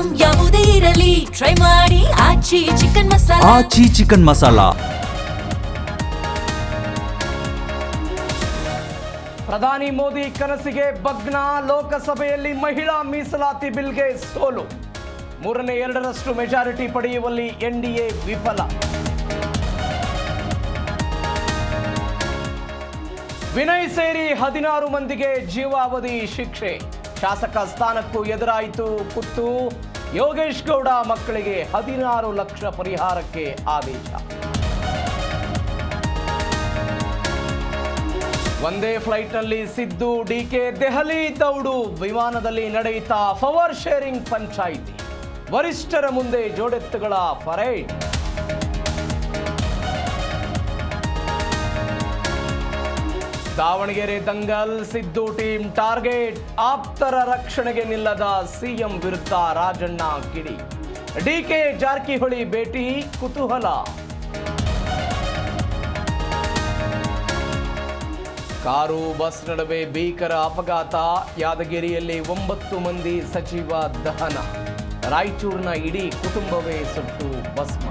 Item ಯಾವುದೇ ಇರಲಿ try ಮಾಡಿ ಆಚಿ ಚಿಕನ್ ಮಸಾಲಾ. ಆಚಿ ಚಿಕನ್ ಮಸಾಲಾ. ಪ್ರಧಾನಿ ಮೋದಿ ಕನಸಿಗೆ ಭಗ್ನ. ಲೋಕಸಭೆಯಲ್ಲಿ ಮಹಿಳಾ ಮೀಸಲಾತಿ ಬಿಲ್ಗೆ ಸೋಲು. 3/2 ಮೆಜಾರಿಟಿ ಪಡೆಯುವಲ್ಲಿ ಎನ್ಡಿಎ ವಿಫಲ. ವಿನಯ್ ಸೇರಿ 16 ಮಂದಿಗೆ ಜೀವಾವಧಿ ಶಿಕ್ಷೆ. ಶಾಸಕ ಸ್ಥಾನಕ್ಕೂ ಎದುರಾಯಿತು ಕುತ್ತು. ಯೋಗೇಶ್ ಗೌಡ ಮಕ್ಕಳಿಗೆ 16 ಲಕ್ಷ ಪರಿಹಾರಕ್ಕೆ ಆದೇಶ. ಒಂದೇ ಫ್ಲೈಟ್ನಲ್ಲಿ ಸಿದ್ದು ಡಿಕೆ ದೆಹಲಿ ದೌಡು. ವಿಮಾನದಲ್ಲಿ ನಡೆಯುತ್ತಾ ಪವರ್ ಶೇರಿಂಗ್ ಪಂಚಾಯಿತಿ. ವರಿಷ್ಠರ ಮುಂದೆ ಜೋಡೆತ್ತುಗಳ ಪರೇಡ್. ದಾವಣಗೆರೆ ದಂಗಲ್. Siddu team target. ಆಪ್ತರ ರಕ್ಷಣೆಗೆ ನಿಲ್ಲದ ಸಿಎಂ ವಿರುದ್ಧ ರಾಜಣ್ಣ ಕಿಡಿ. ಡಿಕೆ ಜಾರಕಿಹೊಳಿ ಭೇಟಿ ಕುತೂಹಲ. ಕಾರು ಬಸ್ ನಡುವೆ ಭೀಕರ ಅಪಘಾತ. ಯಾದಗಿರಿಯಲ್ಲಿ 9 ಮಂದಿ ಸಚಿವ ದಹನ. ರಾಯಚೂರಿನ ಇಡೀ ಕುಟುಂಬವೇ ಸುಟ್ಟು ಭಸ್ಮ.